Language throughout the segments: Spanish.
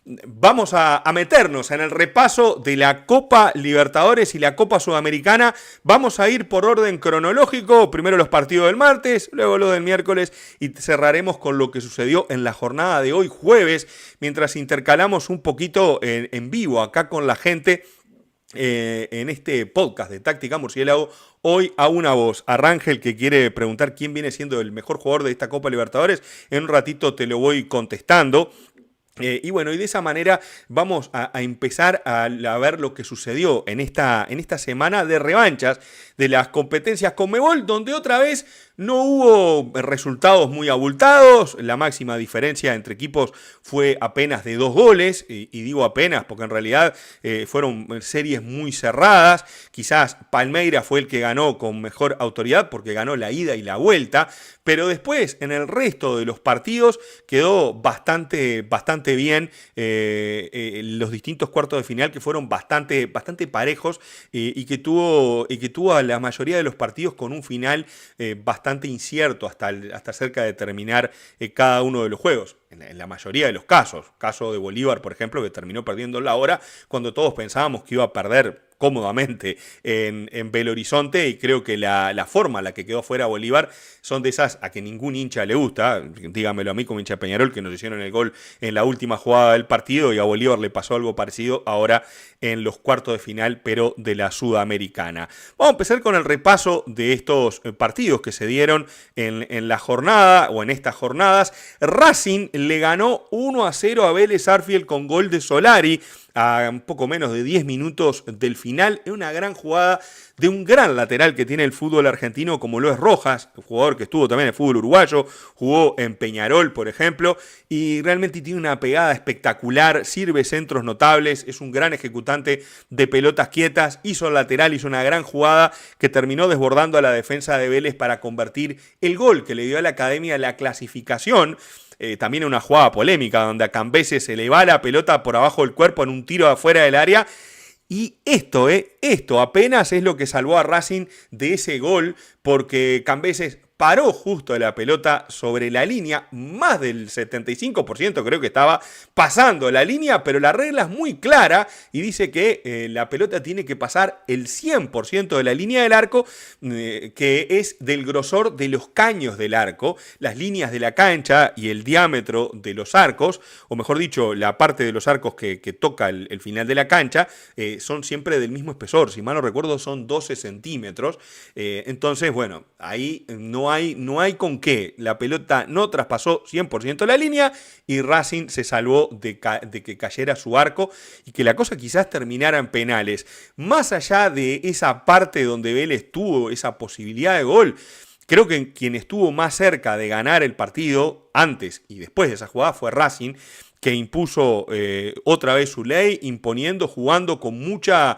Vamos a meternos en el repaso de la Copa Libertadores y la Copa Sudamericana. Vamos a ir por orden cronológico, primero los partidos del martes, luego los del miércoles y cerraremos con lo que sucedió en la jornada de hoy jueves, mientras intercalamos un poquito en vivo acá con la gente. En este podcast de Táctica Murciélago, hoy a una voz, a Rangel, que quiere preguntar quién viene siendo el mejor jugador de esta Copa Libertadores. En un ratito te lo voy contestando. Y bueno, y de esa manera vamos a empezar a ver lo que sucedió en esta semana de revanchas de las competencias Conmebol, donde otra vez no hubo resultados muy abultados. La máxima diferencia entre equipos fue apenas de 2 goles, y digo apenas porque en realidad fueron series muy cerradas. Quizás Palmeiras fue el que ganó con mejor autoridad porque ganó la ida y la vuelta, pero después en el resto de los partidos quedó bastante bien los distintos cuartos de final, que fueron bastante parejos, y que tuvo a la mayoría de los partidos con un final bastante incierto hasta cerca de terminar cada uno de los juegos. En la mayoría de los casos, caso de Bolívar, por ejemplo, que terminó perdiendo la hora cuando todos pensábamos que iba a perder cómodamente en Belo Horizonte, y creo que la forma en la que quedó fuera Bolívar son de esas a que ningún hincha le gusta. Dígamelo a mí como hincha de Peñarol, que nos hicieron el gol en la última jugada del partido, y a Bolívar le pasó algo parecido ahora en los cuartos de final, pero de la Sudamericana. Vamos a empezar con el repaso de estos partidos que se dieron en la jornada, o en estas jornadas. Racing le ganó 1-0 a Vélez Sarsfield con gol de Solari a un poco menos de 10 minutos del final, en una gran jugada de un gran lateral que tiene el fútbol argentino, como lo es Rojas, un jugador que estuvo también en el fútbol uruguayo, jugó en Peñarol, por ejemplo, y realmente tiene una pegada espectacular, sirve centros notables, es un gran ejecutante de pelotas quietas, hizo el lateral, hizo una gran jugada que terminó desbordando a la defensa de Vélez para convertir el gol que le dio a la Academia la clasificación. También una jugada polémica donde a Cambeses se le va la pelota por abajo del cuerpo en un tiro de afuera del área. Y esto apenas es lo que salvó a Racing de ese gol, porque Cambeses paró justo la pelota sobre la línea, más del 75% creo que estaba pasando la línea, pero la regla es muy clara y dice que la pelota tiene que pasar el 100% de la línea del arco, que es del grosor de los caños del arco, las líneas de la cancha y el diámetro de los arcos, o mejor dicho, la parte de los arcos que toca el final de la cancha, son siempre del mismo espesor, si mal no recuerdo son 12 centímetros, entonces bueno, ahí no hay con qué, la pelota no traspasó 100% la línea y Racing se salvó de que cayera su arco y que la cosa quizás terminara en penales. Más allá de esa parte donde Vélez tuvo esa posibilidad de gol, creo que quien estuvo más cerca de ganar el partido antes y después de esa jugada fue Racing, que impuso otra vez su ley, imponiendo, jugando con mucha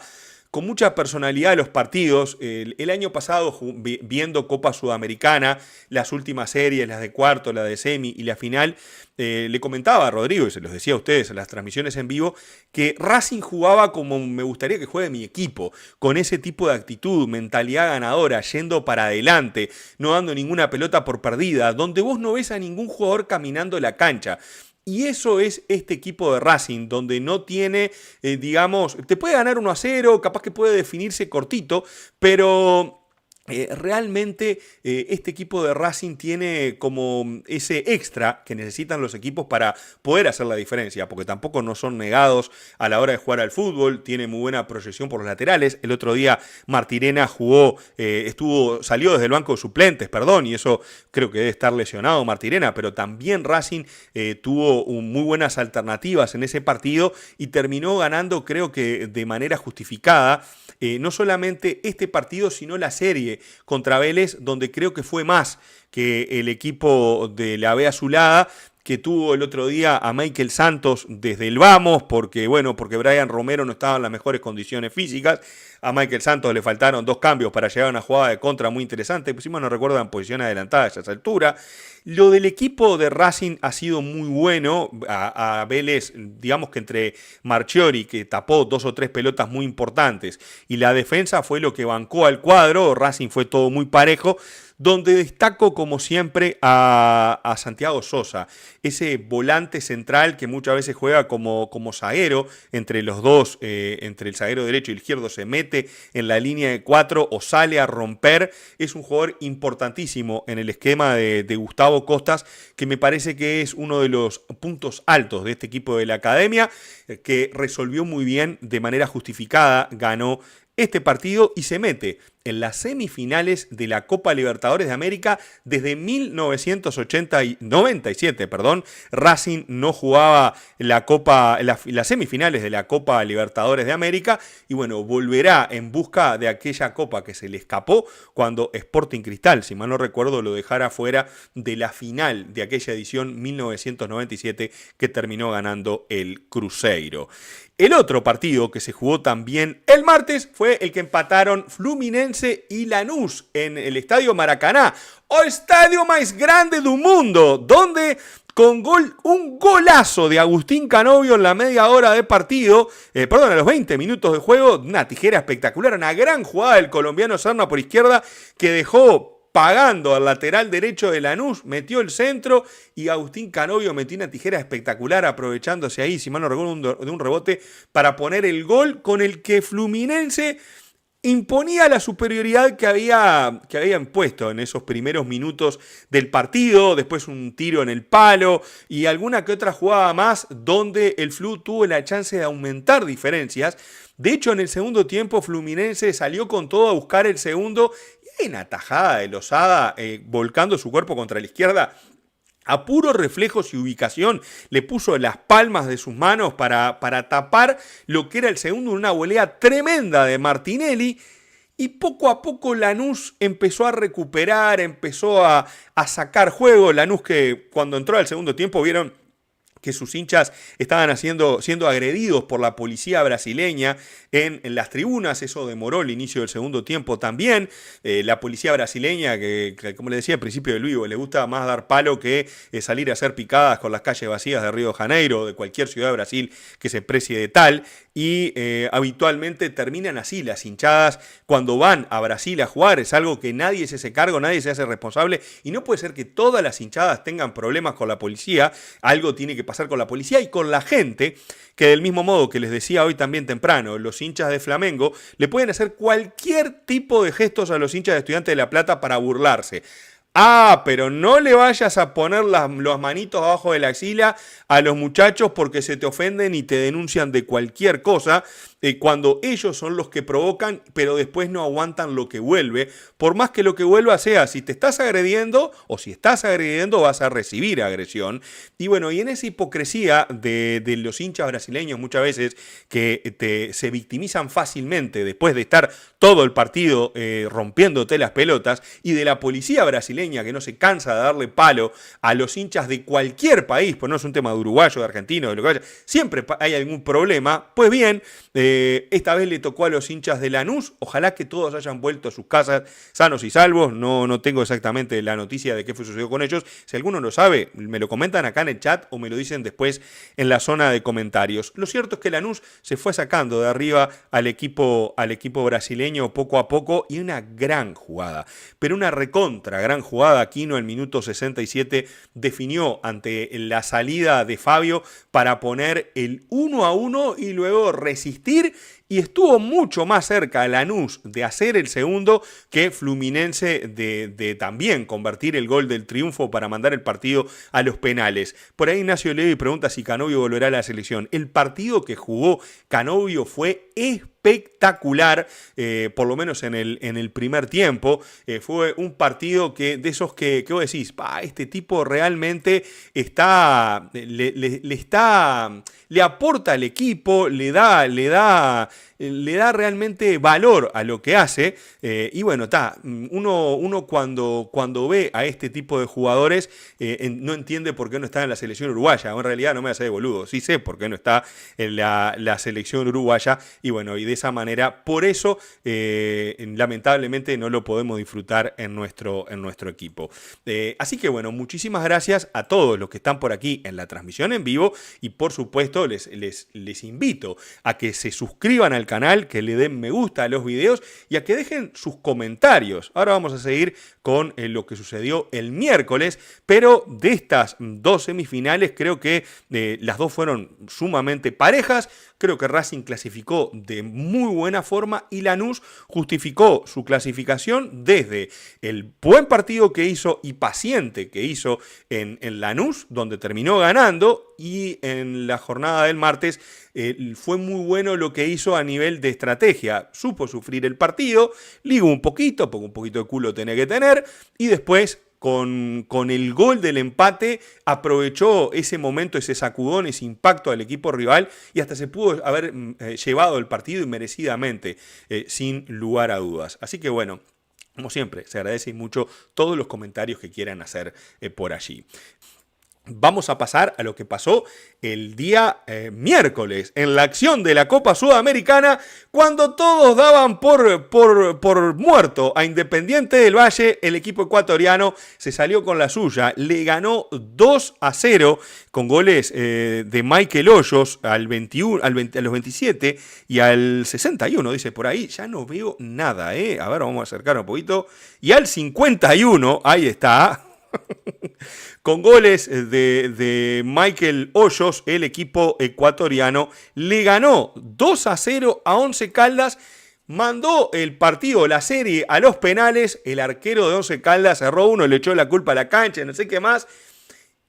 personalidad de los partidos. El año pasado, viendo Copa Sudamericana, las últimas series, las de cuarto, la de semi y la final, le comentaba a Rodrigo, y se los decía a ustedes en las transmisiones en vivo, que Racing jugaba como me gustaría que juegue mi equipo, con ese tipo de actitud, mentalidad ganadora, yendo para adelante, no dando ninguna pelota por perdida, donde vos no ves a ningún jugador caminando la cancha. Y eso es este equipo de Racing, donde no tiene, digamos, te puede ganar 1-0, capaz que puede definirse cortito, pero realmente este equipo de Racing tiene como ese extra que necesitan los equipos para poder hacer la diferencia, porque tampoco no son negados a la hora de jugar al fútbol, tiene muy buena proyección por los laterales. El otro día Martirena salió desde el banco de suplentes, y eso creo que debe estar lesionado Martirena, pero también Racing tuvo muy buenas alternativas en ese partido y terminó ganando, creo que de manera justificada, no solamente este partido, sino la serie contra Vélez, donde creo que fue más que el equipo de la B Azulada, que tuvo el otro día a Michael Santos desde el vamos, porque Brian Romero no estaba en las mejores condiciones físicas. A Michael Santos le faltaron 2 cambios para llegar a una jugada de contra muy interesante, pues si no recuerdo en posición adelantada a esa altura. Lo del equipo de Racing ha sido muy bueno. A Vélez, digamos que entre Marchiori, que tapó 2 o 3 pelotas muy importantes, y la defensa fue lo que bancó al cuadro. Racing fue todo muy parejo, donde destaco como siempre a Santiago Sosa, ese volante central que muchas veces juega como zaguero, entre los dos, entre el zaguero derecho y el izquierdo, se mete en la línea de 4 o sale a romper. Es un jugador importantísimo en el esquema de Gustavo Costas, que me parece que es uno de los puntos altos de este equipo de la academia, que resolvió muy bien, de manera justificada, ganó este partido y se mete en las semifinales de la Copa Libertadores de América desde 1997. Racing no jugaba las semifinales de la Copa Libertadores de América y bueno, volverá en busca de aquella copa que se le escapó cuando Sporting Cristal, si mal no recuerdo, lo dejara fuera de la final de aquella edición 1997 que terminó ganando el Cruzeiro. El otro partido que se jugó también el martes fue el que empataron Fluminense y Lanús en el Estadio Maracaná, o estadio más grande del mundo, donde con un golazo de Agustín Canovio en la media hora de partido, a los 20 minutos de juego, una tijera espectacular, una gran jugada del colombiano Serna por izquierda que dejó pagando al lateral derecho de Lanús, metió el centro y Agustín Canovio metió una tijera espectacular aprovechándose ahí, si mal no recuerdo, de un rebote para poner el gol con el que Fluminense imponía la superioridad que había impuesto en esos primeros minutos del partido, después un tiro en el palo y alguna que otra jugada más donde el Flu tuvo la chance de aumentar diferencias. De hecho, en el segundo tiempo Fluminense salió con todo a buscar el segundo y una tajada de Lozada volcando su cuerpo contra la izquierda. A puros reflejos y ubicación le puso las palmas de sus manos para tapar lo que era el segundo en una volea tremenda de Martinelli. Y poco a poco Lanús empezó a recuperar, empezó a sacar juego. Lanús que cuando entró al segundo tiempo vieron que sus hinchas estaban siendo agredidos por la policía brasileña en las tribunas. Eso demoró el inicio del segundo tiempo también. La policía brasileña, que como le decía al principio del vivo, le gusta más dar palo que salir a hacer picadas con las calles vacías de Río de Janeiro o de cualquier ciudad de Brasil que se precie de tal. Y habitualmente terminan así las hinchadas cuando van a Brasil a jugar. Es algo que nadie se hace cargo, nadie se hace responsable. Y no puede ser que todas las hinchadas tengan problemas con la policía. Algo tiene que pasar con la policía y con la gente, que del mismo modo que les decía hoy también temprano, los hinchas de Flamengo le pueden hacer cualquier tipo de gestos a los hinchas de Estudiantes de La Plata para burlarse. Pero no le vayas a poner los manitos abajo de la axila a los muchachos porque se te ofenden y te denuncian de cualquier cosa, cuando ellos son los que provocan, pero después no aguantan lo que vuelve. Por más que lo que vuelva sea, si te estás agrediendo o si estás agrediendo, vas a recibir agresión. Y bueno, y en esa hipocresía de los hinchas brasileños muchas veces que se victimizan fácilmente después de estar todo el partido rompiéndote las pelotas, y de la policía brasileña que no se cansa de darle palo a los hinchas de cualquier país, pues no es un tema de uruguayo, de argentino, de lo que vaya, siempre hay algún problema. Pues bien, esta vez le tocó a los hinchas de Lanús. Ojalá que todos hayan vuelto a sus casas sanos y salvos. No tengo exactamente la noticia de qué sucedió con ellos. Si alguno lo sabe, me lo comentan acá en el chat o me lo dicen después en la zona de comentarios. Lo cierto es que Lanús se fue sacando de arriba al equipo brasileño poco a poco, y una gran jugada, pero una recontra gran jugada. Aquino, el minuto 67, definió ante la salida de Fabio para poner el 1-1 y luego resistir, y estuvo mucho más cerca Lanús de hacer el segundo que Fluminense de también convertir el gol del triunfo para mandar el partido a los penales. Por ahí Ignacio Levi pregunta si Canovio volverá a la selección. El partido que jugó Canovio fue espectacular, por lo menos en el primer tiempo. Fue un partido de esos que vos decís, este tipo realmente le aporta al equipo, le da realmente valor a lo que hace. Y bueno, uno cuando ve a este tipo de jugadores no entiende por qué no está en la selección uruguaya. En realidad no me hace de boludo, sí sé por qué no está en la selección uruguaya, y bueno, y de esa manera, por eso lamentablemente no lo podemos disfrutar en nuestro equipo. Así que bueno, muchísimas gracias a todos los que están por aquí en la transmisión en vivo, y por supuesto les invito a que se suscriban al al canal, que le den me gusta a los videos y a que dejen sus comentarios. Ahora vamos a seguir con lo que sucedió el miércoles, pero de estas dos semifinales creo que las dos fueron sumamente parejas. Creo que Racing clasificó de muy buena forma y Lanús justificó su clasificación desde el buen partido que hizo y paciente que hizo en Lanús, donde terminó ganando, y en la jornada del martes fue muy bueno lo que hizo a nivel de estrategia. Supo sufrir el partido, ligó un poquito, porque un poquito de culo tenía que tener, y después con el gol del empate aprovechó ese momento, ese sacudón, ese impacto al equipo rival y hasta se pudo haber llevado el partido y merecidamente, sin lugar a dudas. Así que bueno, como siempre, se agradece mucho todos los comentarios que quieran hacer por allí. Vamos a pasar a lo que pasó el día miércoles en la acción de la Copa Sudamericana, cuando todos daban por muerto a Independiente del Valle. El equipo ecuatoriano se salió con la suya, le ganó 2-0 con goles de Michael Hoyos al 21, a los 27 y al 61, dice por ahí. Ya no veo nada, A ver, vamos a acercar un poquito. Y al 51, ahí está. Con goles de Michael Hoyos, el equipo ecuatoriano le ganó 2-0 a Once Caldas, mandó el partido, la serie, a los penales. El arquero de Once Caldas erró uno, le echó la culpa a la cancha, no sé qué más.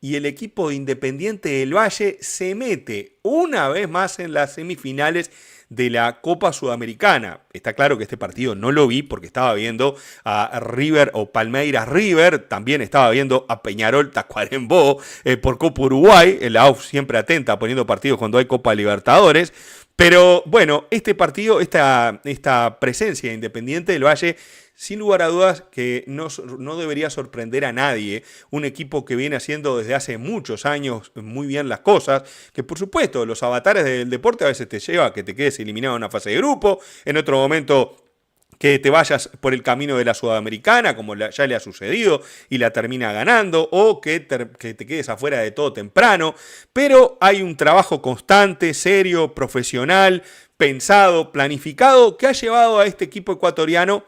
Y el equipo de Independiente del Valle se mete una vez más en las semifinales de la Copa Sudamericana. Está claro que este partido no lo vi porque estaba viendo a River o Palmeiras River, también estaba viendo a Peñarol Tacuarembó por Copa Uruguay, la AUF siempre atenta poniendo partidos cuando hay Copa Libertadores. Pero bueno, este partido, esta presencia de Independiente del Valle, sin lugar a dudas que no debería sorprender a nadie. Un equipo que viene haciendo desde hace muchos años muy bien las cosas, que por supuesto los avatares del deporte a veces te lleva a que te quedes eliminado en una fase de grupo, en otro momento que te vayas por el camino de la Sudamericana, como ya le ha sucedido, y la termina ganando, o que te quedes afuera de todo temprano. Pero hay un trabajo constante, serio, profesional, pensado, planificado, que ha llevado a este equipo ecuatoriano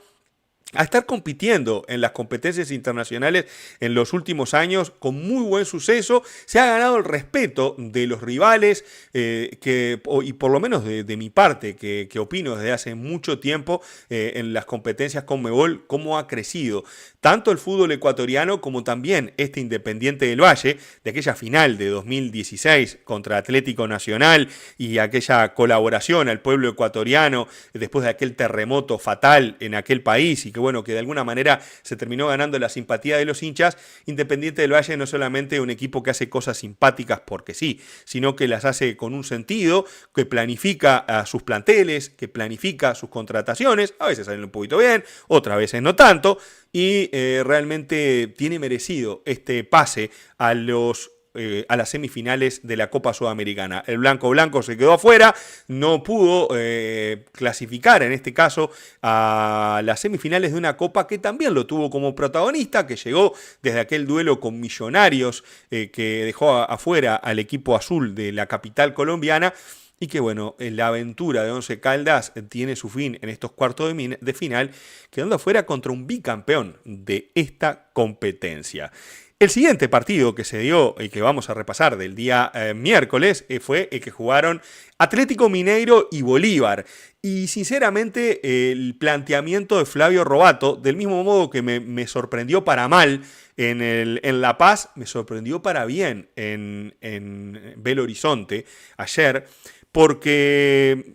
a estar compitiendo en las competencias internacionales en los últimos años con muy buen suceso. Se ha ganado el respeto de los rivales y por lo menos de mi parte, que opino desde hace mucho tiempo en las competencias Conmebol, cómo ha crecido tanto el fútbol ecuatoriano como también este Independiente del Valle, de aquella final de 2016 contra Atlético Nacional y aquella colaboración al pueblo ecuatoriano después de aquel terremoto fatal en aquel país y que bueno, que de alguna manera se terminó ganando la simpatía de los hinchas. Independiente del Valle no es solamente un equipo que hace cosas simpáticas porque sí, sino que las hace con un sentido, que planifica a sus planteles, que planifica sus contrataciones, a veces salen un poquito bien, otras veces no tanto, y realmente tiene merecido este pase a las semifinales de la Copa Sudamericana. El blanco se quedó afuera, no pudo clasificar en este caso a las semifinales de una Copa que también lo tuvo como protagonista, que llegó desde aquel duelo con Millonarios que dejó afuera al equipo azul de la capital colombiana. Y que bueno, la aventura de Once Caldas tiene su fin en estos cuartos de final, quedando afuera contra un bicampeón de esta competencia. El siguiente partido que se dio y que vamos a repasar del día miércoles fue el que jugaron Atlético Mineiro y Bolívar. Y sinceramente el planteamiento de Flavio Robato, del mismo modo que me sorprendió para mal en La Paz, me sorprendió para bien en Belo Horizonte ayer, porque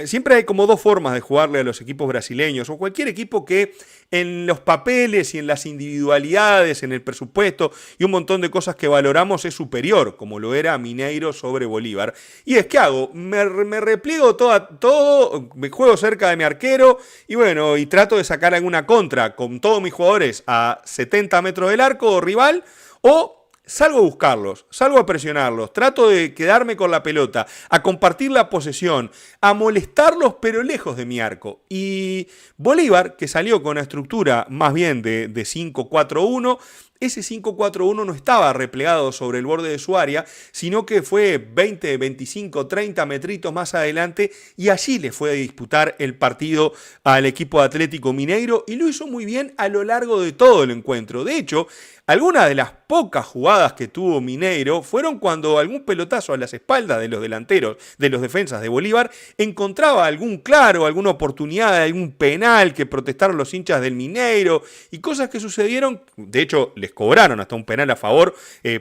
siempre hay como dos formas de jugarle a los equipos brasileños o cualquier equipo que en los papeles y en las individualidades, en el presupuesto y un montón de cosas que valoramos es superior, como lo era Mineiro sobre Bolívar. Y es que hago, me repliego todo, me juego cerca de mi arquero y bueno, y trato de sacar alguna contra con todos mis jugadores a 70 metros del arco rival, o salgo a buscarlos, salgo a presionarlos, trato de quedarme con la pelota, a compartir la posesión, a molestarlos pero lejos de mi arco. Y Bolívar, que salió con una estructura más bien de 5-4-1, ese 5-4-1 no estaba replegado sobre el borde de su área, sino que fue 20, 25, 30 metritos más adelante y allí le fue a disputar el partido al equipo de Atlético Mineiro y lo hizo muy bien a lo largo de todo el encuentro. De hecho, algunas de las pocas jugadas que tuvo Mineiro fueron cuando algún pelotazo a las espaldas de los delanteros, de los defensas de Bolívar, encontraba algún claro, alguna oportunidad de algún penal que protestaron los hinchas del Mineiro y cosas que sucedieron. De hecho, les cobraron hasta un penal a favor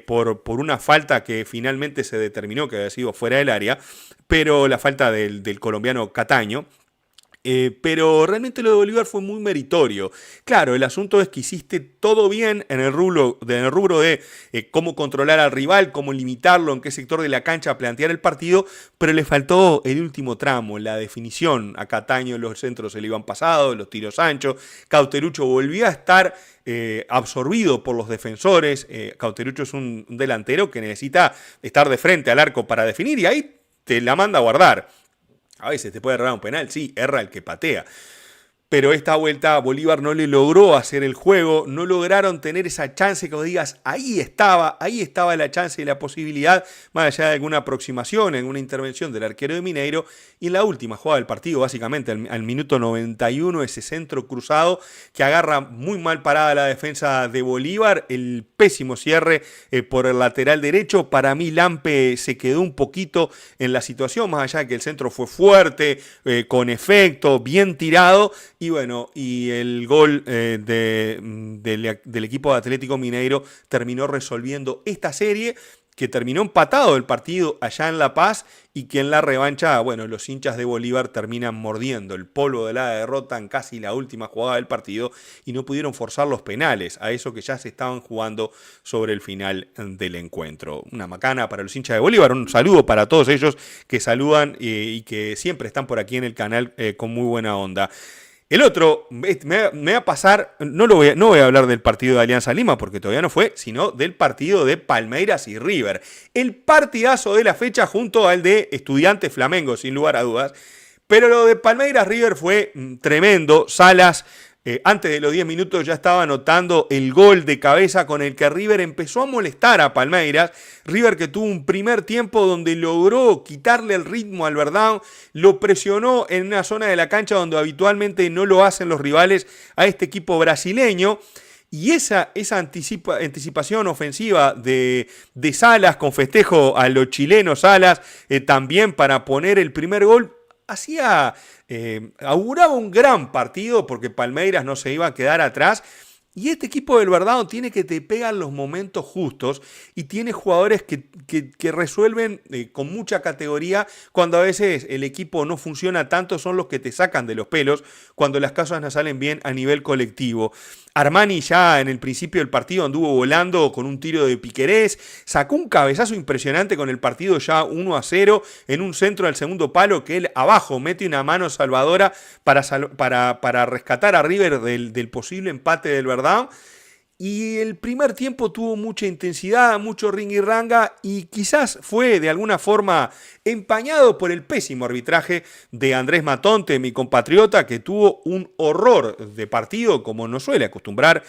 por una falta que finalmente se determinó que había sido fuera del área, pero la falta del colombiano Cataño. Pero realmente lo de Bolívar fue muy meritorio. Claro, el asunto es que hiciste todo bien en el rubro de cómo controlar al rival, cómo limitarlo, en qué sector de la cancha plantear el partido, pero le faltó el último tramo, la definición. A Cataño los centros se le iban pasados, los tiros anchos. Cauterucho volvió a estar absorbido por los defensores. Cauterucho es un delantero que necesita estar de frente al arco para definir y ahí te la manda a guardar. A veces te puede errar un penal, sí, erra el que patea. Pero esta vuelta Bolívar no le logró hacer el juego, no lograron tener esa chance que vos digas, ahí estaba la chance y la posibilidad, más allá de alguna aproximación, en una intervención del arquero de Mineiro, y en la última jugada del partido, básicamente al minuto 91, ese centro cruzado que agarra muy mal parada la defensa de Bolívar, el pésimo cierre por el lateral derecho. Para mí Lampe se quedó un poquito en la situación, más allá de que el centro fue fuerte, con efecto, bien tirado. Y bueno, y el gol del equipo de Atlético Mineiro terminó resolviendo esta serie, que terminó empatado el partido allá en La Paz y que en la revancha, bueno, los hinchas de Bolívar terminan mordiendo el polvo de la derrota en casi la última jugada del partido y no pudieron forzar los penales a eso que ya se estaban jugando sobre el final del encuentro. Una macana para los hinchas de Bolívar, un saludo para todos ellos que saludan y que siempre están por aquí en el canal con muy buena onda. El otro, me va a pasar, no voy a hablar del partido de Alianza Lima porque todavía no fue, sino del partido de Palmeiras y River. El partidazo de la fecha junto al de Estudiantes Flamengo, sin lugar a dudas. Pero lo de Palmeiras River fue tremendo. Salas, antes de los 10 minutos ya estaba anotando el gol de cabeza con el que River empezó a molestar a Palmeiras. River que tuvo un primer tiempo donde logró quitarle el ritmo al Verdão, lo presionó en una zona de la cancha donde habitualmente no lo hacen los rivales a este equipo brasileño. Y esa anticipación ofensiva de Salas con festejo a los chilenos Salas, también para poner el primer gol, auguraba un gran partido porque Palmeiras no se iba a quedar atrás. Y este equipo del Verdão tiene que te pegan los momentos justos y tiene jugadores que resuelven con mucha categoría cuando a veces el equipo no funciona tanto, son los que te sacan de los pelos cuando las cosas no salen bien a nivel colectivo. Armani ya en el principio del partido anduvo volando con un tiro de Piquerés, sacó un cabezazo impresionante con el partido ya 1-0 en un centro del segundo palo que él abajo mete una mano salvadora para rescatar a River del posible empate del Verdão. Y el primer tiempo tuvo mucha intensidad, mucho ringuirranga y quizás fue de alguna forma empañado por el pésimo arbitraje de Andrés Matonte, mi compatriota, que tuvo un horror de partido como no suele acostumbrar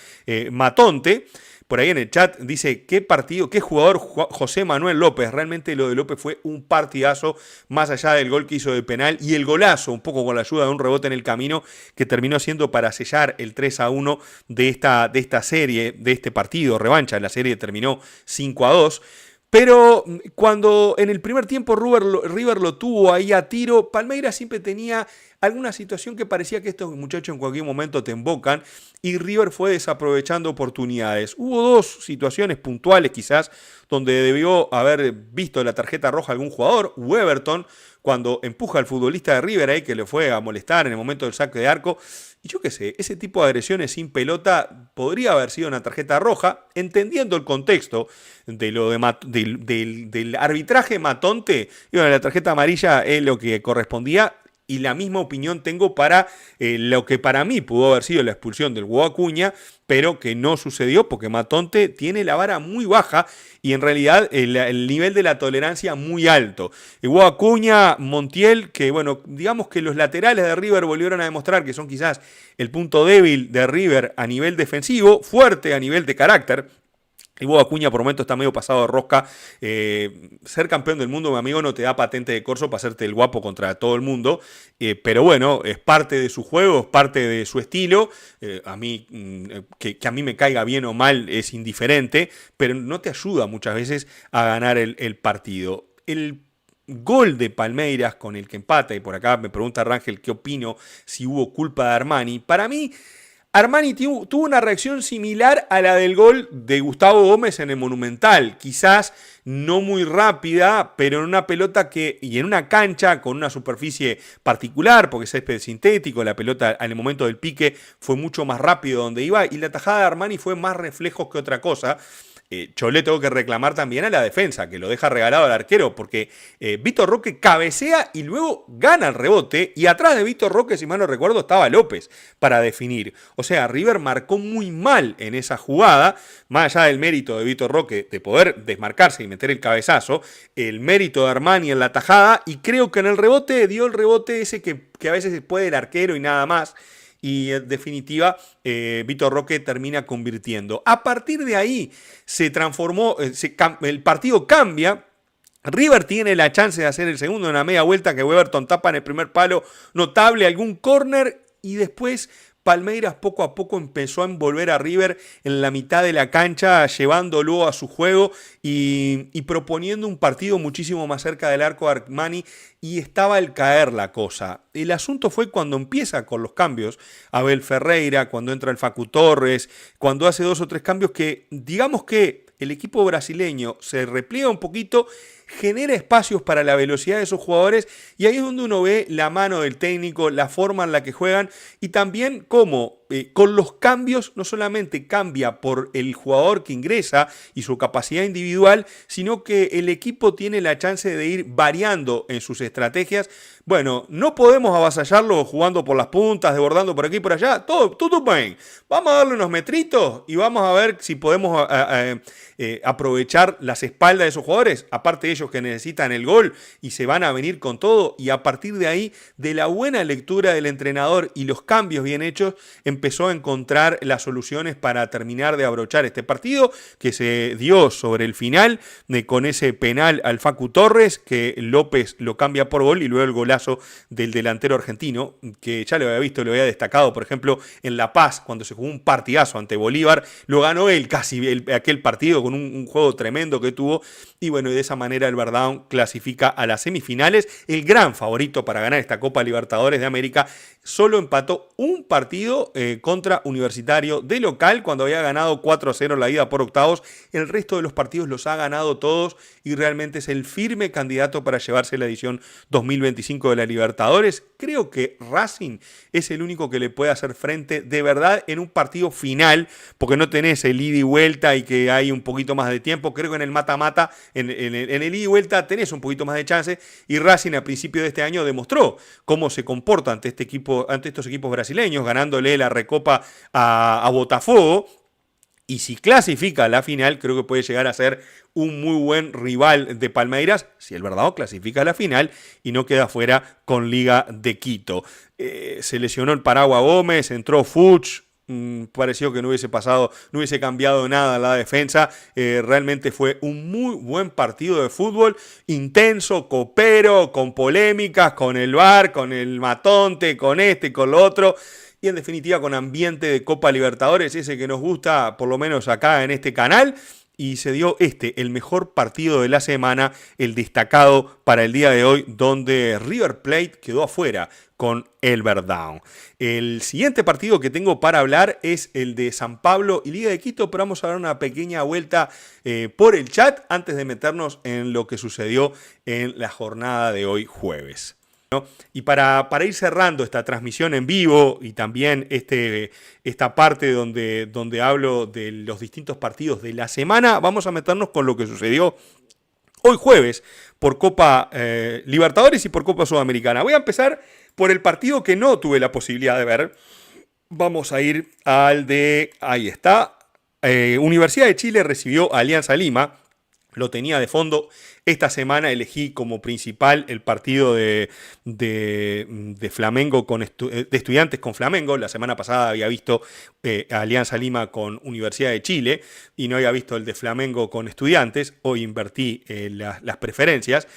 Matonte. Por ahí en el chat dice, qué partido, qué jugador José Manuel López. Realmente lo de López fue un partidazo, más allá del gol que hizo de penal y el golazo, un poco con la ayuda de un rebote en el camino, que terminó siendo para sellar el 3-1 de esta serie, de este partido, revancha. La serie terminó 5-2. Pero cuando en el primer tiempo River lo tuvo ahí a tiro, Palmeiras siempre tenía alguna situación que parecía que estos muchachos en cualquier momento te embocan y River fue desaprovechando oportunidades. Hubo dos situaciones puntuales quizás donde debió haber visto la tarjeta roja algún jugador, Weberton, cuando empuja al futbolista de River ahí que le fue a molestar en el momento del saque de arco. Y yo qué sé, ese tipo de agresiones sin pelota podría haber sido una tarjeta roja, entendiendo el contexto de lo del arbitraje Matonte. Y bueno, la tarjeta amarilla es lo que correspondía. Y la misma opinión tengo para lo que para mí pudo haber sido la expulsión del Hugo Acuña, pero que no sucedió porque Matonte tiene la vara muy baja y en realidad el nivel de la tolerancia muy alto. Hugo Acuña, Montiel, que bueno, digamos que los laterales de River volvieron a demostrar que son quizás el punto débil de River a nivel defensivo, fuerte a nivel de carácter. El Boca Acuña por momentos está medio pasado de rosca. Ser campeón del mundo, mi amigo, no te da patente de corso para hacerte el guapo contra todo el mundo. Pero bueno, es parte de su juego, es parte de su estilo. A mí, que a mí me caiga bien o mal es indiferente, pero no te ayuda muchas veces a ganar el partido. El gol de Palmeiras con el que empata, y por acá me pregunta Rangel qué opino si hubo culpa de Armani. Para mí, Armani tuvo una reacción similar a la del gol de Gustavo Gómez en el Monumental. Quizás no muy rápida, pero en una pelota y en una cancha con una superficie particular, porque es césped sintético, la pelota en el momento del pique fue mucho más rápido donde iba, y la tajada de Armani fue más reflejos que otra cosa. Yo le tengo que reclamar también a la defensa, que lo deja regalado al arquero, porque Vitor Roque cabecea y luego gana el rebote, y atrás de Vitor Roque, si mal no recuerdo, estaba López para definir. O sea, River marcó muy mal en esa jugada, más allá del mérito de Vitor Roque de poder desmarcarse y meter el cabezazo, el mérito de Armani en la tajada, y creo que en el rebote dio el rebote ese que a veces puede el arquero y nada más. Y en definitiva, Vitor Roque termina convirtiendo. A partir de ahí se transformó, el partido cambia. River tiene la chance de hacer el segundo en una media vuelta que Weberton tapa en el primer palo notable, algún córner, y después Palmeiras poco a poco empezó a envolver a River en la mitad de la cancha, llevándolo a su juego y proponiendo un partido muchísimo más cerca del arco de Armani, y estaba al caer la cosa. El asunto fue cuando empieza con los cambios, Abel Ferreira, cuando entra el Facu Torres, cuando hace 2 o 3 cambios que, digamos que el equipo brasileño se repliega un poquito, genera espacios para la velocidad de esos jugadores, y ahí es donde uno ve la mano del técnico, la forma en la que juegan, y también cómo con los cambios no solamente cambia por el jugador que ingresa y su capacidad individual, sino que el equipo tiene la chance de ir variando en sus estrategias. Bueno, no podemos avasallarlo jugando por las puntas, desbordando por aquí y por allá, todo bien. Vamos a darle unos metritos y vamos a ver si podemos aprovechar las espaldas de esos jugadores, aparte de ellos que necesitan el gol y se van a venir con todo, y a partir de ahí, de la buena lectura del entrenador y los cambios bien hechos, empezó a encontrar las soluciones para terminar de abrochar este partido, que se dio sobre el final con ese penal al Facu Torres, que López lo cambia por gol, y luego el golazo del delantero argentino, que ya lo había visto, lo había destacado, por ejemplo, en La Paz, cuando se jugó un partidazo ante Bolívar, lo ganó él casi aquel partido con un juego tremendo que tuvo, y bueno, y de esa manera el Verdão clasifica a las semifinales, el gran favorito para ganar esta Copa Libertadores de América. Solo empató un partido contra Universitario de local, cuando había ganado 4-0 la ida por octavos. El resto de los partidos los ha ganado todos, y realmente es el firme candidato para llevarse la edición 2025 de la Libertadores. Creo que Racing es el único que le puede hacer frente de verdad en un partido final, porque no tenés el ida y vuelta y que hay un poquito más de tiempo. Creo que en el mata-mata, en el ida y vuelta tenés un poquito más de chance, y Racing a principio de este año demostró cómo se comporta ante estos equipos brasileños, ganándole la Recopa a Botafogo. Y si clasifica a la final, creo que puede llegar a ser un muy buen rival de Palmeiras, si el Verdão clasifica a la final y no queda fuera con Liga de Quito. Se lesionó el Paragua Gómez, entró Fuchs. Pareció que no hubiese cambiado nada la defensa. Realmente fue un muy buen partido de fútbol, intenso, copero, con polémicas, con el VAR, con el matonte, con este, con lo otro, y en definitiva con ambiente de Copa Libertadores, ese que nos gusta por lo menos acá en este canal. Y se dio el mejor partido de la semana, el destacado para el día de hoy, donde River Plate quedó afuera con el Verdão. El siguiente partido que tengo para hablar es el de San Pablo y Liga de Quito, pero vamos a dar una pequeña vuelta por el chat antes de meternos en lo que sucedió en la jornada de hoy jueves, ¿no? Y para ir cerrando esta transmisión en vivo y también esta parte donde hablo de los distintos partidos de la semana, vamos a meternos con lo que sucedió hoy jueves por Copa Libertadores y por Copa Sudamericana. Voy a empezar por el partido que no tuve la posibilidad de ver. Vamos a ir al de, ahí está, Universidad de Chile recibió a Alianza Lima. Lo tenía de fondo Esta semana elegí como principal el partido de Flamengo de Estudiantes con Flamengo. La semana pasada había visto Alianza Lima con Universidad de Chile y no había visto el de Flamengo con Estudiantes. Hoy invertí las preferencias.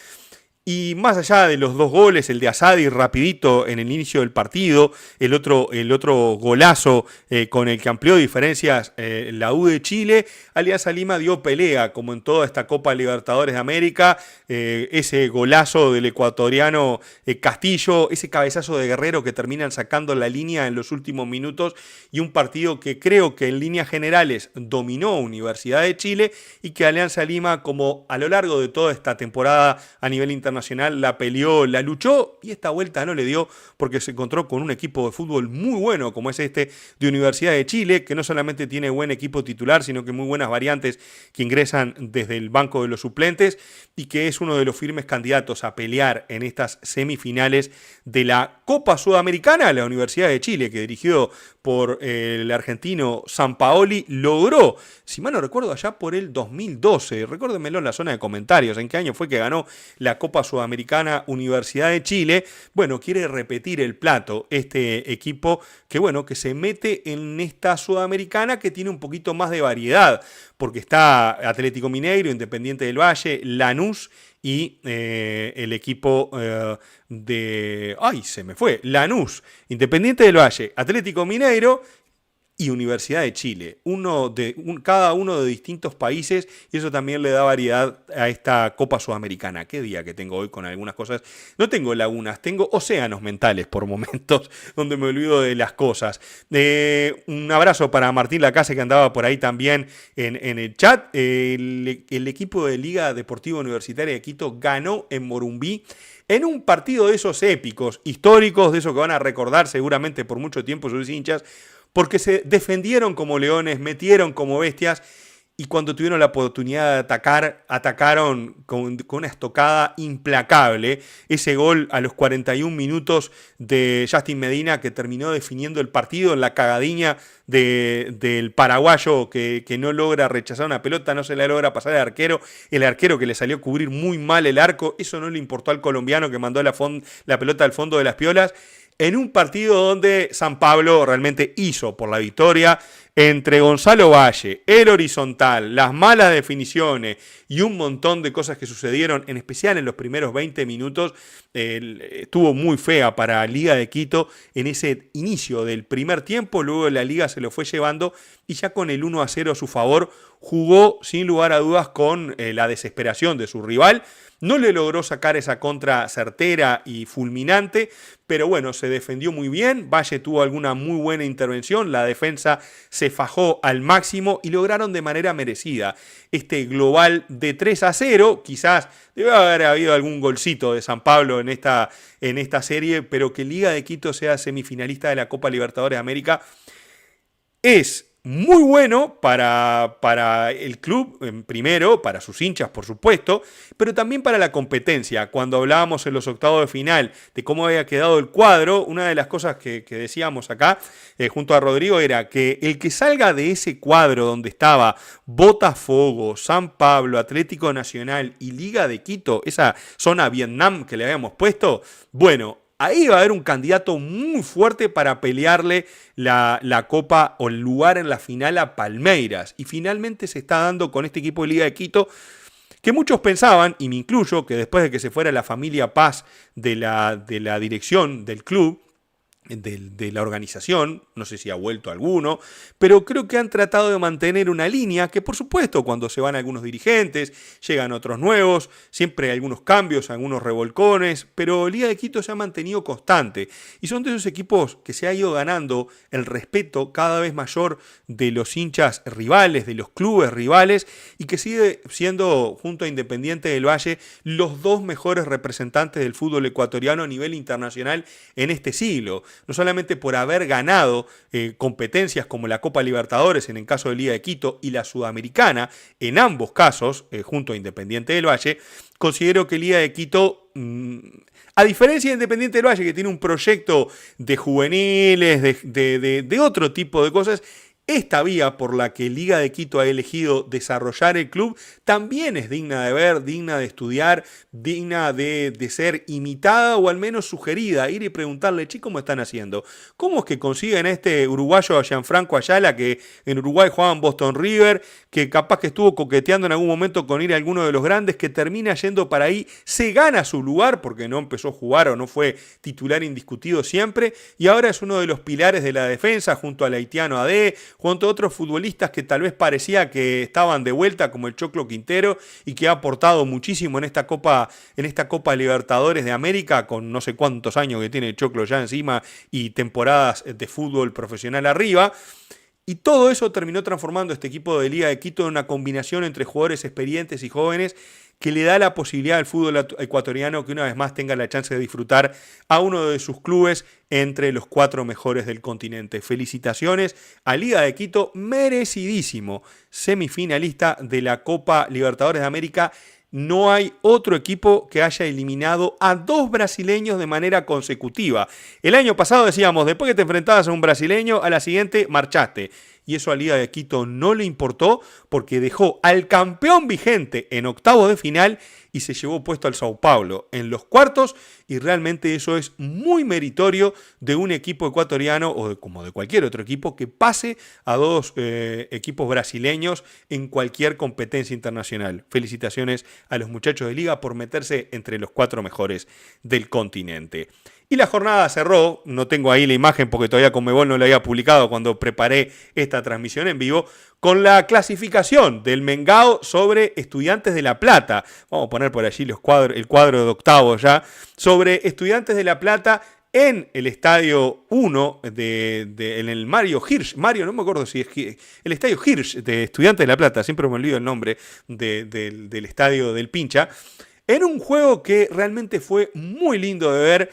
Y más allá de los dos goles, el de Asadi rapidito en el inicio del partido, el otro golazo con el que amplió diferencias la U de Chile, Alianza Lima dio pelea, como en toda esta Copa Libertadores de América, ese golazo del ecuatoriano Castillo, ese cabezazo de Guerrero que terminan sacando la línea en los últimos minutos, y un partido que creo que en líneas generales dominó Universidad de Chile y que Alianza Lima, como a lo largo de toda esta temporada a nivel internacional, la peleó, la luchó, y esta vuelta no le dio porque se encontró con un equipo de fútbol muy bueno como es este de Universidad de Chile, que no solamente tiene buen equipo titular, sino que muy buenas variantes que ingresan desde el banco de los suplentes, y que es uno de los firmes candidatos a pelear en estas semifinales de la Copa Sudamericana. La Universidad de Chile, que dirigido por el argentino Sampaoli, logró, si mal no recuerdo, allá por el 2012, recuérdenmelo en la zona de comentarios, en qué año fue que ganó la Copa Sudamericana Universidad de Chile. Bueno, quiere repetir el plato este equipo que se mete en esta Sudamericana, que tiene un poquito más de variedad, porque está Atlético Mineiro, Independiente del Valle, Lanús y el equipo Lanús, Independiente del Valle, Atlético Mineiro y Universidad de Chile, cada uno de distintos países, y eso también le da variedad a esta Copa Sudamericana. Qué día que tengo hoy con algunas cosas. No tengo lagunas, tengo océanos mentales por momentos donde me olvido de las cosas. Un abrazo para Martín Lacase, que andaba por ahí también en el chat. El equipo de Liga Deportiva Universitaria de Quito ganó en Morumbí en un partido de esos épicos, históricos, de esos que van a recordar seguramente por mucho tiempo sus hinchas, porque se defendieron como leones, metieron como bestias, y cuando tuvieron la oportunidad de atacar, atacaron con una estocada implacable. Ese gol a los 41 minutos de Justin Medina, que terminó definiendo el partido en la cagadiña del paraguayo que no logra rechazar una pelota, no se la logra pasar al arquero, el arquero que le salió a cubrir muy mal el arco. Eso no le importó al colombiano, que mandó la pelota al fondo de las piolas, en un partido donde San Pablo realmente hizo por la victoria. Entre Gonzalo Valle, el horizontal, las malas definiciones y un montón de cosas que sucedieron, en especial en los primeros 20 minutos, estuvo muy fea para Liga de Quito en ese inicio del primer tiempo. Luego la Liga se lo fue llevando, y ya con el 1-0 a su favor jugó sin lugar a dudas con la desesperación de su rival. No le logró sacar esa contra certera y fulminante, pero bueno, se defendió muy bien. Valle tuvo alguna muy buena intervención, la defensa se fajó al máximo y lograron de manera merecida este global de 3-0. Quizás debe haber habido algún golcito de San Pablo en esta serie, pero que Liga de Quito sea semifinalista de la Copa Libertadores de América es muy bueno para el club, primero, para sus hinchas, por supuesto, pero también para la competencia. Cuando hablábamos en los octavos de final de cómo había quedado el cuadro, una de las cosas que decíamos acá, junto a Rodrigo, era que el que salga de ese cuadro donde estaba Botafogo, San Pablo, Atlético Nacional y Liga de Quito, esa zona Vietnam que le habíamos puesto, bueno, ahí va a haber un candidato muy fuerte para pelearle la copa o el lugar en la final a Palmeiras. Y finalmente se está dando con este equipo de Liga de Quito, que muchos pensaban, y me incluyo, que después de que se fuera la familia Paz de la dirección del club, de la organización, no sé si ha vuelto alguno, pero creo que han tratado de mantener una línea que, por supuesto, cuando se van algunos dirigentes, llegan otros nuevos, siempre hay algunos cambios, algunos revolcones, pero Liga de Quito se ha mantenido constante, y son de esos equipos que se ha ido ganando el respeto cada vez mayor de los hinchas rivales, de los clubes rivales, y que sigue siendo, junto a Independiente del Valle, los dos mejores representantes del fútbol ecuatoriano a nivel internacional en este siglo. No solamente por haber ganado competencias como la Copa Libertadores en el caso de Liga de Quito y la Sudamericana, en ambos casos, junto a Independiente del Valle, considero que Liga de Quito, a diferencia de Independiente del Valle, que tiene un proyecto de juveniles, de otro tipo de cosas, Esta vía por la que Liga de Quito ha elegido desarrollar el club también es digna de ver, digna de estudiar, digna de ser imitada o al menos sugerida. Ir y preguntarle, chicos, ¿cómo están haciendo? ¿Cómo es que consiguen a este uruguayo Gianfranco Ayala, que en Uruguay jugaba en Boston River, que capaz que estuvo coqueteando en algún momento con ir a alguno de los grandes, que termina yendo para ahí, se gana su lugar porque no empezó a jugar o no fue titular indiscutido siempre, y ahora es uno de los pilares de la defensa junto al haitiano AD, junto a otros futbolistas que tal vez parecía que estaban de vuelta, como el Choclo Quintero, y que ha aportado muchísimo en esta Copa Libertadores de América, con no sé cuántos años que tiene el Choclo ya encima y temporadas de fútbol profesional arriba. Y todo eso terminó transformando este equipo de Liga de Quito en una combinación entre jugadores experientes y jóvenes que le da la posibilidad al fútbol ecuatoriano que una vez más tenga la chance de disfrutar a uno de sus clubes entre los 4 mejores del continente. Felicitaciones a Liga de Quito, merecidísimo semifinalista de la Copa Libertadores de América. No hay otro equipo que haya eliminado a 2 brasileños de manera consecutiva. El año pasado decíamos, después que te enfrentabas a un brasileño, a la siguiente marchaste. Y eso a Liga de Quito no le importó porque dejó al campeón vigente en octavos de final y se llevó puesto al Sao Paulo en los cuartos, y realmente eso es muy meritorio de un equipo ecuatoriano o como de cualquier otro equipo que pase a 2 equipos brasileños en cualquier competencia internacional. Felicitaciones a los muchachos de Liga por meterse entre los 4 mejores del continente. Y la jornada cerró, no tengo ahí la imagen porque todavía Conmebol no la había publicado cuando preparé esta transmisión en vivo, con la clasificación del Mengao sobre Estudiantes de La Plata. Vamos a poner por allí el cuadro de octavos ya, sobre Estudiantes de La Plata en el Estadio 1, en el Mario Hirsch, no me acuerdo si es el Estadio Hirsch de Estudiantes de La Plata, siempre me olvido el nombre del estadio del Pincha, en un juego que realmente fue muy lindo de ver.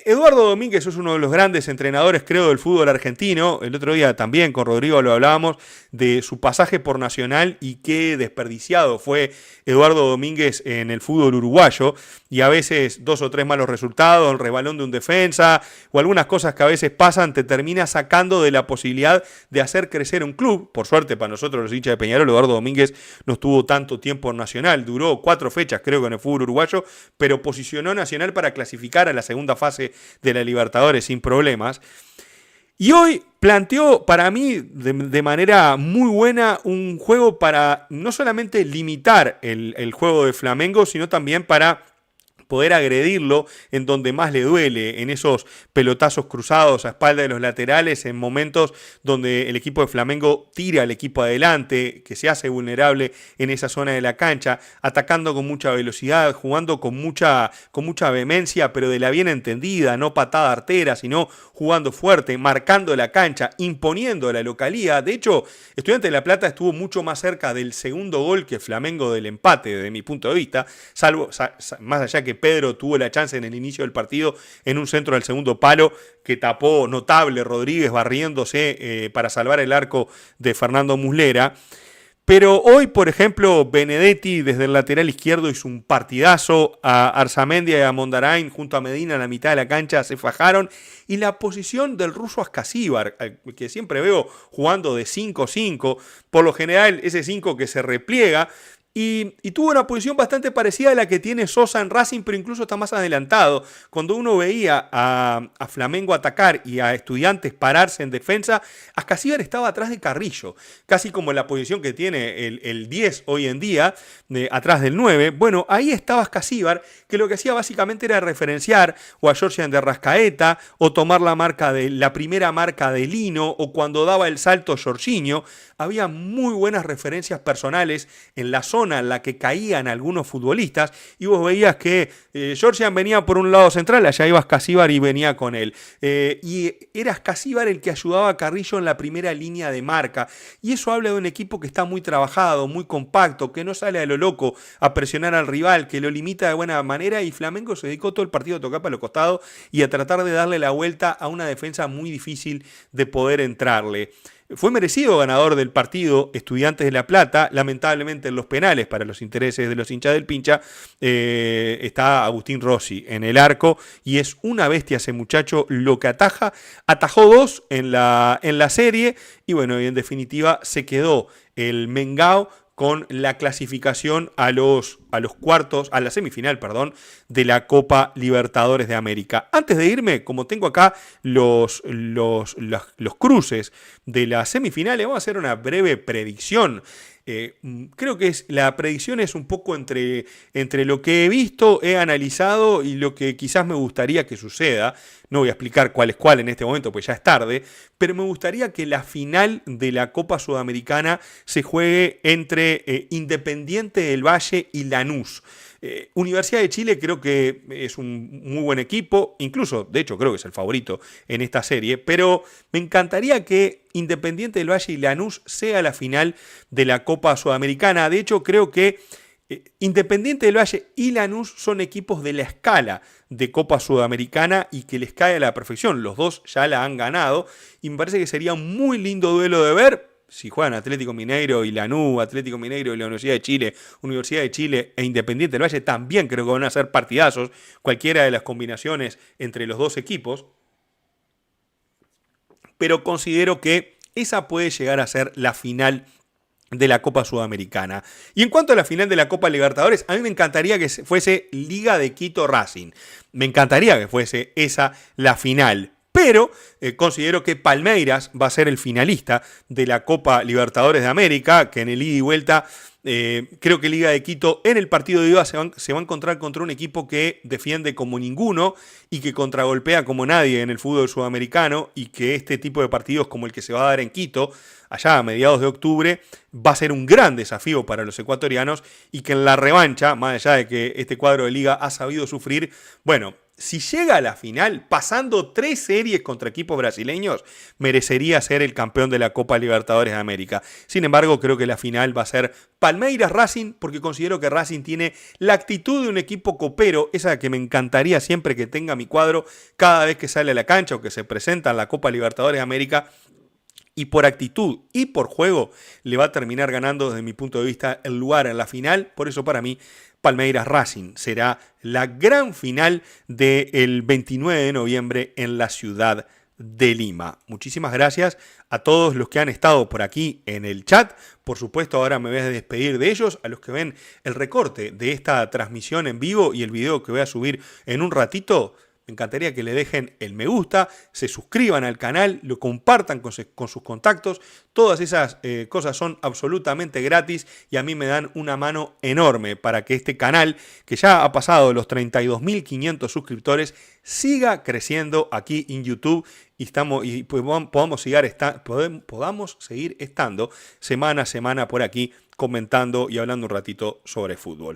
Eduardo Domínguez es uno de los grandes entrenadores, creo, del fútbol argentino. El otro día también con Rodrigo lo hablábamos de su pasaje por Nacional y qué desperdiciado fue Eduardo Domínguez en el fútbol uruguayo, y a veces 2 o 3 malos resultados, el resbalón de un defensa o algunas cosas que a veces pasan te termina sacando de la posibilidad de hacer crecer un club. Por suerte para nosotros los hinchas de Peñarol, Eduardo Domínguez no estuvo tanto tiempo en Nacional, duró 4 fechas creo que en el fútbol uruguayo, pero posicionó Nacional para clasificar a la segunda fase de la Libertadores sin problemas. Y hoy planteó para mí de manera muy buena un juego para no solamente limitar el juego de Flamengo, sino también para poder agredirlo en donde más le duele, en esos pelotazos cruzados a espalda de los laterales, en momentos donde el equipo de Flamengo tira al equipo adelante, que se hace vulnerable en esa zona de la cancha, atacando con mucha velocidad, jugando con mucha vehemencia, pero de la bien entendida, no patada artera, sino jugando fuerte, marcando la cancha, imponiendo la localía. De hecho, Estudiantes de La Plata estuvo mucho más cerca del segundo gol que Flamengo del empate, desde mi punto de vista, salvo más allá que Pedro tuvo la chance en el inicio del partido en un centro del segundo palo que tapó notable Rodríguez barriéndose para salvar el arco de Fernando Muslera. Pero hoy, por ejemplo, Benedetti desde el lateral izquierdo hizo un partidazo, a Arzamendia y a Mondarain junto a Medina en la mitad de la cancha se fajaron, y la posición del ruso Ascasíbar, que siempre veo jugando de 5-5, por lo general ese 5 que se repliega, y tuvo una posición bastante parecida a la que tiene Sosa en Racing, pero incluso está más adelantado. Cuando uno veía a Flamengo atacar y a Estudiantes pararse en defensa, Ascasíbar estaba atrás de Carrillo, casi como la posición que tiene el 10 hoy en día, atrás del 9. Bueno, ahí estaba Ascasíbar, que lo que hacía básicamente era referenciar o a Georgian de Rascaeta, o tomar la primera marca de Lino, o cuando daba el salto Jorginho. Había muy buenas referencias personales en la zona en la que caían algunos futbolistas, y vos veías que Georgian venía por un lado central, allá iba Ascasíbar y venía con él. Y era Ascasíbar el que ayudaba a Carrillo en la primera línea de marca. Y eso habla de un equipo que está muy trabajado, muy compacto, que no sale a lo loco a presionar al rival, que lo limita de buena manera, y Flamengo se dedicó todo el partido a tocar para los costados y a tratar de darle la vuelta a una defensa muy difícil de poder entrarle. Fue merecido ganador del partido Estudiantes de La Plata. Lamentablemente en los penales, para los intereses de los hinchas del Pincha, está Agustín Rossi en el arco y es una bestia ese muchacho lo que ataja. Atajó 2 en la serie y bueno, y en definitiva se quedó el Mengao con la clasificación a los cuartos, a la semifinal, perdón, de la Copa Libertadores de América. Antes de irme, como tengo acá los cruces de las semifinales, vamos a hacer una breve predicción. Creo que la predicción es un poco entre lo que he visto, he analizado y lo que quizás me gustaría que suceda. No voy a explicar cuál es cuál en este momento, pues ya es tarde, pero me gustaría que la final de la Copa Sudamericana se juegue entre Independiente del Valle y Lanús. Universidad de Chile creo que es un muy buen equipo, incluso, de hecho, creo que es el favorito en esta serie, pero me encantaría que Independiente del Valle y Lanús sea la final de la Copa Sudamericana. De hecho, creo que Independiente del Valle y Lanús son equipos de la escala de Copa Sudamericana y que les cae a la perfección. Los dos ya la han ganado y me parece que sería un muy lindo duelo de ver. Si juegan Atlético Mineiro y Lanús, Atlético Mineiro y la Universidad de Chile e Independiente del Valle, también creo que van a ser partidazos, cualquiera de las combinaciones entre los dos equipos. Pero considero que esa puede llegar a ser la final de la Copa Sudamericana. Y en cuanto a la final de la Copa Libertadores, a mí me encantaría que fuese Liga de Quito Racing. Me encantaría que fuese esa la final. Pero considero que Palmeiras va a ser el finalista de la Copa Libertadores de América, que en el ida y vuelta creo que Liga de Quito en el partido de ida se va a encontrar contra un equipo que defiende como ninguno y que contragolpea como nadie en el fútbol sudamericano y que este tipo de partidos como el que se va a dar en Quito, allá a mediados de octubre, va a ser un gran desafío para los ecuatorianos y que en la revancha, más allá de que este cuadro de Liga ha sabido sufrir, bueno, si llega a la final, pasando 3 series contra equipos brasileños, merecería ser el campeón de la Copa Libertadores de América. Sin embargo, creo que la final va a ser Palmeiras Racing, porque considero que Racing tiene la actitud de un equipo copero, esa que me encantaría siempre que tenga mi cuadro cada vez que sale a la cancha o que se presenta en la Copa Libertadores de América. Y por actitud y por juego le va a terminar ganando desde mi punto de vista el lugar en la final. Por eso para mí Palmeiras Racing será la gran final del 29 de noviembre en la ciudad de Lima. Muchísimas gracias a todos los que han estado por aquí en el chat. Por supuesto, ahora me voy a despedir de ellos, a los que ven el recorte de esta transmisión en vivo y el video que voy a subir en un ratito. Me encantaría que le dejen el me gusta, se suscriban al canal, lo compartan con sus contactos. Todas esas cosas son absolutamente gratis y a mí me dan una mano enorme para que este canal, que ya ha pasado los 32.500 suscriptores, siga creciendo aquí en YouTube y podamos seguir estando semana a semana por aquí comentando y hablando un ratito sobre fútbol.